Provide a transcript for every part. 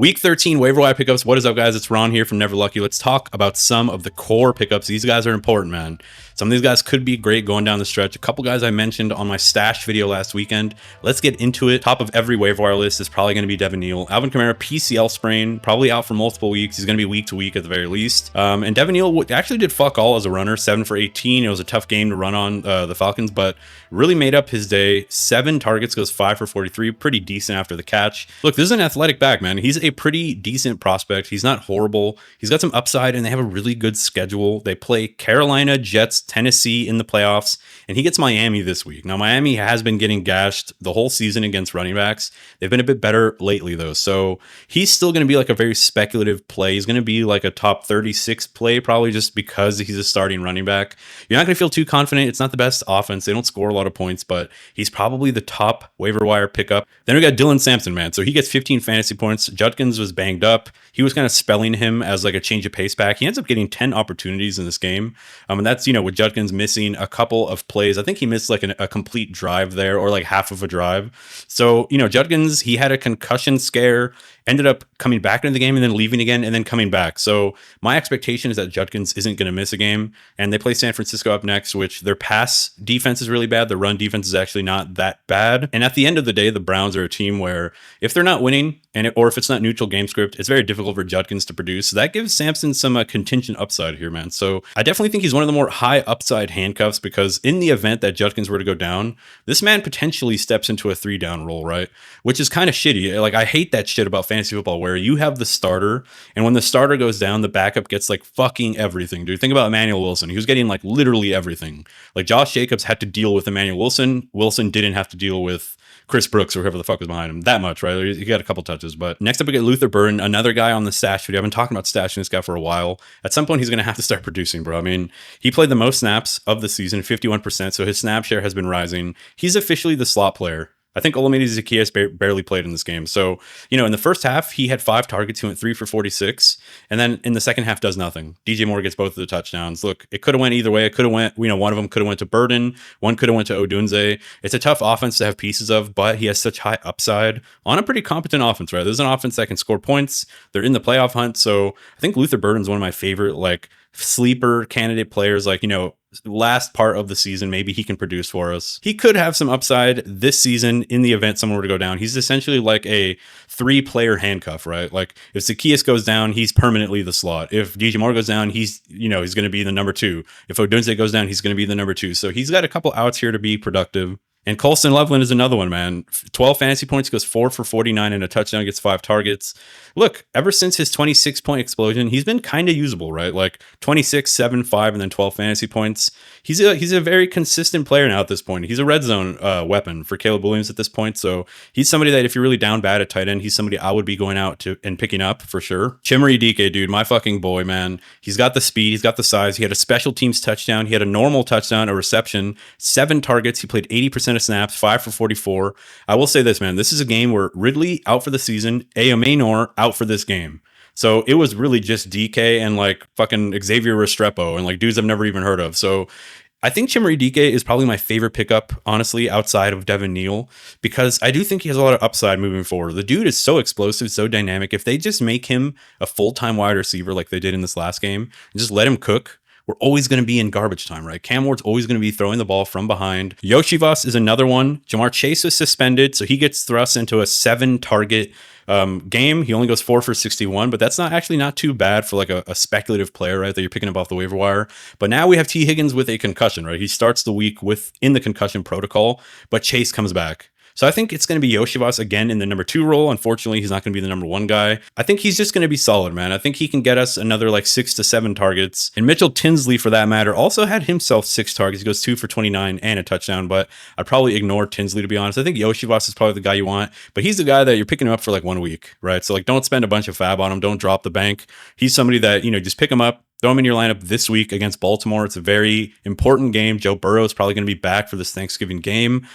Week 13 waiver wire pickups. What is up, guys? It's Ron here from Never Lucky. Let's talk about some of the core pickups. These guys are important, man. Some of these guys could be great going down the stretch. A couple guys I mentioned on my stash video last weekend. Let's get into it. Top of every waiver wire list is probably going to be Devin Neal. Alvin Kamara, PCL sprain, probably out for multiple weeks. He's going to be week to week at the very least. And Devin Neal actually did fuck all as a runner, 7 for 18. It was a tough game to run on the Falcons, but really made up his day. 7 targets, goes 5 for 43. Pretty decent after the catch. Look, this is an athletic back, man. He's a pretty decent prospect. He's not horrible. He's got some upside, and they have a really good schedule. They play Carolina, Jets, Tennessee in the playoffs, and he gets Miami this week. Now, Miami has been getting gashed the whole season against running backs. They've been a bit better lately, though, so he's still going to be like a very speculative play. He's going to be like a top 36 play, probably just because he's a starting running back. You're not going to feel too confident. It's not the best offense. They don't score a lot of points, but he's probably the top waiver wire pickup. Then we got Dylan Sampson, man. So he gets 15 fantasy points. Judkins was banged up. He was kind of spelling him as like a change of pace back. He ends up getting 10 opportunities in this game. And that's, with Judkins missing a couple of plays. I think he missed like a complete drive there, or like half of a drive. So, Judkins, he had a concussion scare, ended up coming back into the game and then leaving again and then coming back. So my expectation is that Judkins isn't going to miss a game. And they play San Francisco up next, which their pass defense is really bad. Their run defense is actually not that bad. And at the end of the day, the Browns are a team where if they're not winning, or if it's not neutral game script, it's very difficult for Judkins to produce. So that gives Sampson some contingent upside here, man. So I definitely think he's one of the more high upside handcuffs, because in the event that Judkins were to go down, this man potentially steps into a 3-down role, right? Which is kind of shitty. Like, I hate that shit about fantasy football where you have the starter, and when the starter goes down, the backup gets like fucking everything, dude. Think about Emmanuel Wilson. He was getting like literally everything. Like, Josh Jacobs had to deal with Emmanuel Wilson. Wilson didn't have to deal with Chris Brooks or whoever the fuck was behind him that much, right? He got a couple touches. But next up, we get Luther Burden, another guy on the stash video. I've been talking about stashing this guy for a while. At some point, he's going to have to start producing, bro. I mean, he played the most snaps of the season, 51%. So his snap share has been rising. He's officially the slot player. I think Olamide Zaccheaus barely played in this game. So, in the first half, he had 5 targets. He went 3 for 46. And then in the second half, does nothing. DJ Moore gets both of the touchdowns. Look, it could have went either way. It could have went, one of them could have went to Burden. One could have went to Odunze. It's a tough offense to have pieces of, but he has such high upside on a pretty competent offense, right? There's an offense that can score points. They're in the playoff hunt. So I think Luther Burden's one of my favorite, sleeper candidate players. Last part of the season, maybe he can produce for us. He could have some upside this season in the event someone were to go down. He's essentially like a 3-player handcuff, right? Like, if Zaccheaus goes down, he's permanently the slot. If DJ Moore goes down, he's going to be the number 2. If Odunze goes down, he's going to be the number 2. So he's got a couple outs here to be productive. And Colston Loveland is another one, man. 12 fantasy points, goes 4 for 49 and a touchdown, gets 5 targets. Look, ever since his 26-point explosion, he's been kind of usable, right? Like 26, 7, 5, and then 12 fantasy points. He's a very consistent player now at this point. He's a red zone weapon for Caleb Williams at this point. So he's somebody that if you're really down bad at tight end, he's somebody I would be going out to and picking up for sure. Chimere Dike, dude, my fucking boy, man. He's got the speed. He's got the size. He had a special teams touchdown. He had a normal touchdown, a reception, 7 targets. He played 80% of snaps, 5 for 44. I will say this, man. This is a game where Ridley out for the season, Maynor out for this game. So it was really just DK and fucking Xavier Restrepo and dudes I've never even heard of. So I think Chimere Dike is probably my favorite pickup, honestly, outside of Devin Neal, because I do think he has a lot of upside moving forward. The dude is so explosive, so dynamic. If they just make him a full-time wide receiver like they did in this last game and just let him cook, we're always going to be in garbage time, right? Cam Ward's always going to be throwing the ball from behind. Iosivas is another one. Jamar Chase was suspended, so he gets thrust into a 7-target game. He only goes 4 for 61, but that's not too bad for a speculative player, right, that you're picking up off the waiver wire. But now we have T. Higgins with a concussion, right? He starts the week in the concussion protocol, but Chase comes back. So I think it's going to be Iosivas again in the number 2 role. Unfortunately, he's not going to be the number 1 guy. I think he's just going to be solid, man. I think he can get us another 6 to 7 targets. And Mitchell Tinsley, for that matter, also had himself 6 targets. He goes 2 for 29 and a touchdown, but I'd probably ignore Tinsley, to be honest. I think Iosivas is probably the guy you want, but he's the guy that you're picking him up for 1 week, right? So don't spend a bunch of fab on him. Don't drop the bank. He's somebody that, just pick him up, throw him in your lineup this week against Baltimore. It's a very important game. Joe Burrow is probably going to be back for this Thanksgiving game.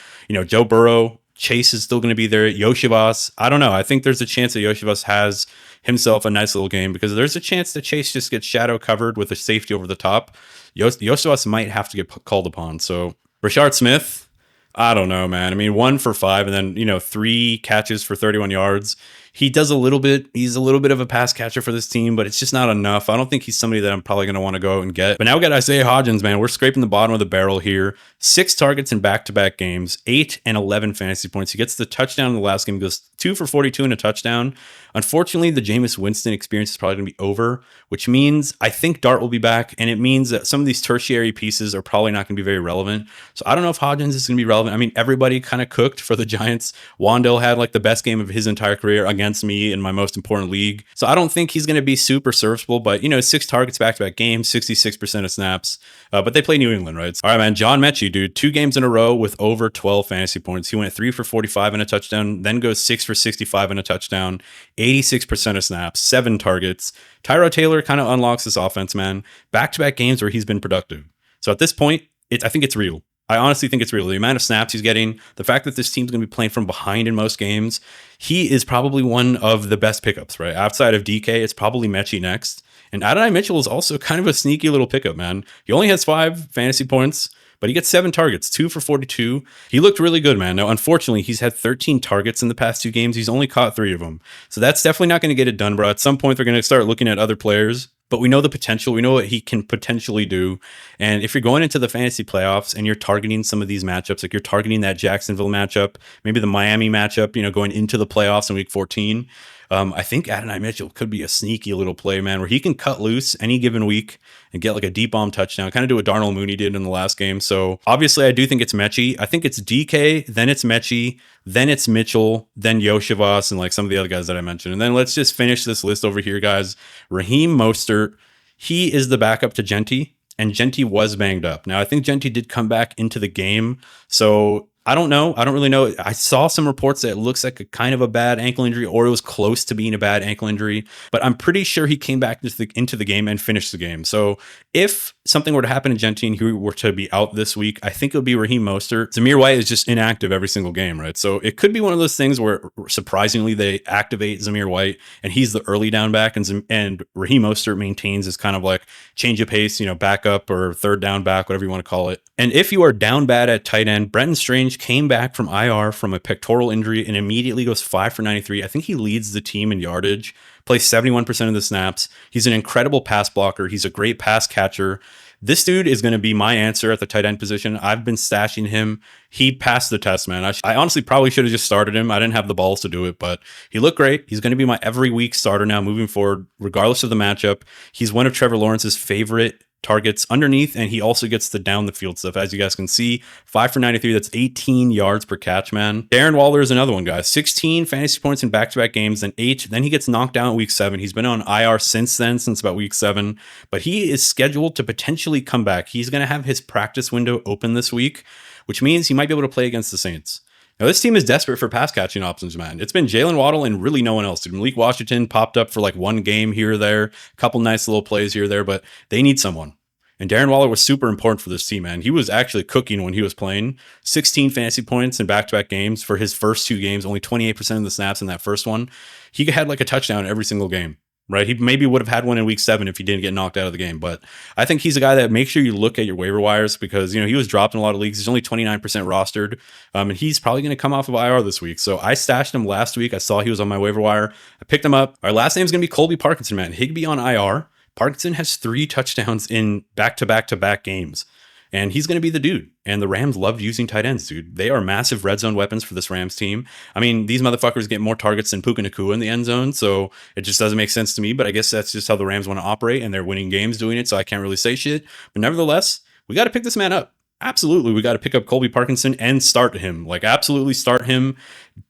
Joe Burrow, Chase is still going to be there. Iosivas, I don't know. I think there's a chance that Iosivas has himself a nice little game, because there's a chance that Chase just gets shadow covered with a safety over the top. Iosivas might have to get called upon. So Brashard Smith, I don't know, man. I mean, 1 for 5 and then, 3 catches for 31 yards. He does a little bit. He's a little bit of a pass catcher for this team, but it's just not enough. I don't think he's somebody that I'm probably going to want to go and get. But now we got Isaiah Hodgins, man. We're scraping the bottom of the barrel here. 6 targets in back-to-back games, 8 and 11 fantasy points. He gets the touchdown in the last game, goes 2 for 42 and a touchdown. Unfortunately, the Jameis Winston experience is probably going to be over, which means I think Dart will be back, and it means that some of these tertiary pieces are probably not going to be very relevant. So I don't know if Hodgins is going to be relevant. I mean, everybody kind of cooked for the Giants. Wandale had like the best game of his entire career against me in my most important league. So I don't think he's going to be super serviceable, but 6 targets back-to-back games, 66% of snaps. But they play New England, right? All right, man. John Metchie, dude, 2 games in a row with over 12 fantasy points. He went 3 for 45 and a touchdown, then goes 6 for 65 and a touchdown, 86% of snaps, 7 targets. Tyrod Taylor kind of unlocks this offense, man. Back-to-back games where he's been productive. So at this point, I think it's real. I honestly think it's real. The amount of snaps he's getting, the fact that this team's going to be playing from behind in most games, he is probably one of the best pickups, right? Outside of DK, it's probably Metchie next. And Adonai Mitchell is also kind of a sneaky little pickup, man. He only has 5 fantasy points, but he gets 7 targets, 2 for 42. He looked really good, man. Now, unfortunately, he's had 13 targets in the past 2 games. He's only caught 3 of them. So that's definitely not going to get it done, bro. At some point, they're going to start looking at other players. But we know the potential. We know what he can potentially do. And if you're going into the fantasy playoffs and you're targeting some of these matchups, like you're targeting that Jacksonville matchup, maybe the Miami matchup, going into the playoffs in week 14, I think Adonai Mitchell could be a sneaky little play, man, where he can cut loose any given week and get like a deep bomb touchdown, kind of do what Darnell Mooney did in the last game. So obviously I do think it's Metchie. I think it's DK, then it's Metchie, then it's Mitchell, then Iosivas, and like some of the other guys that I mentioned. And then let's just finish this list over here, guys. Raheem Mostert, he is the backup to Genty, and Genty was banged up. Now, I think Genty did come back into the game, so I don't know. I don't really know. I saw some reports that it looks like a kind of a bad ankle injury, or it was close to being a bad ankle injury, but I'm pretty sure he came back into the game and finished the game. So if something were to happen to Genty and he were to be out this week, I think it would be Raheem Mostert. Zamir White is just inactive every single game, right? So it could be one of those things where surprisingly they activate Zamir White and he's the early down back, and Raheem Mostert maintains his kind of like change of pace, backup or third down back, whatever you want to call it. And if you are down bad at tight end, Brenton Strange came back from IR from a pectoral injury and immediately goes 5 for 93. I think he leads the team in yardage, plays 71% of the snaps. He's an incredible pass blocker. He's a great pass catcher. This dude is going to be my answer at the tight end position. I've been stashing him. He passed the test, man. I honestly probably should have just started him. I didn't have the balls to do it, but he looked great. He's going to be my every week starter now moving forward, regardless of the matchup. He's one of Trevor Lawrence's favorite targets underneath, and he also gets the down the field stuff. As you guys can see, 5 for 93, that's 18 yards per catch, man. Darren Waller is another one, guys. 16 fantasy points in back-to-back games, then 8. Then he gets knocked down at week 7. He's been on IR since then, since about week 7, but he is scheduled to potentially come back. He's going to have his practice window open this week, which means he might be able to play against the Saints. Now, this team is desperate for pass catching options, man. It's been Jalen Waddle and really no one else. Dude, Malik Washington popped up for like one game here or there, a couple nice little plays here or there, but they need someone. And Darren Waller was super important for this team, man. He was actually cooking when he was playing. 16 fantasy points in back-to-back games for his first 2 games, only 28% of the snaps in that first one. He had like a touchdown every single game, right? He maybe would have had one in week 7 if he didn't get knocked out of the game. But I think he's a guy that make sure you look at your waiver wires because, he was dropped in a lot of leagues. He's only 29% rostered. And he's probably going to come off of IR this week. So I stashed him last week. I saw he was on my waiver wire. I picked him up. Our last name is going to be Colby Parkinson, man. Higbee on IR. Parkinson has 3 touchdowns in back-to-back-to-back games, and he's going to be the dude. And the Rams loved using tight ends, dude. They are massive red zone weapons for this Rams team. I mean, these motherfuckers get more targets than Puka Nacua in the end zone, so it just doesn't make sense to me, but I guess that's just how the Rams want to operate, and they're winning games doing it, so I can't really say shit. But nevertheless, we got to pick this man up. Absolutely, we got to pick up Colby Parkinson and start him. Like, absolutely start him.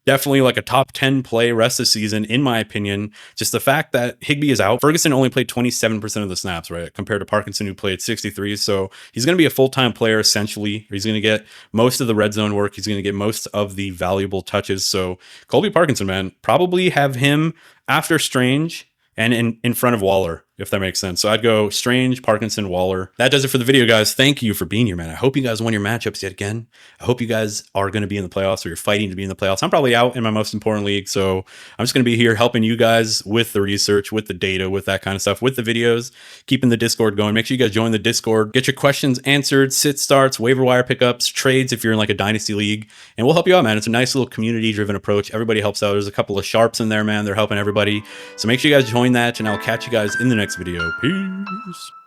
Definitely like a top 10 play rest of the season, in my opinion. Just the fact that Higbee is out. Ferguson only played 27% of the snaps, right? Compared to Parkinson, who played 63. So he's going to be a full-time player, essentially. He's going to get most of the red zone work. He's going to get most of the valuable touches. So Colby Parkinson, man, probably have him after Strange and in front of Waller. if that makes sense. So I'd go Strange, Parkinson, Waller. That does it for the video, guys. Thank you for being here, man. I hope you guys won your matchups yet again. I hope you guys are going to be in the playoffs, or you're fighting to be in the playoffs. I'm probably out in my most important league, so I'm just going to be here helping you guys with the research, with the data, with that kind of stuff, with the videos, keeping the Discord going. Make sure you guys join the Discord. Get your questions answered, sit starts, waiver wire pickups, trades if you're in like a dynasty league, and we'll help you out, man. It's a nice little community-driven approach. Everybody helps out. There's a couple of sharps in there, man. They're helping everybody. So make sure you guys join that, and I'll catch you guys in the next video. Peace.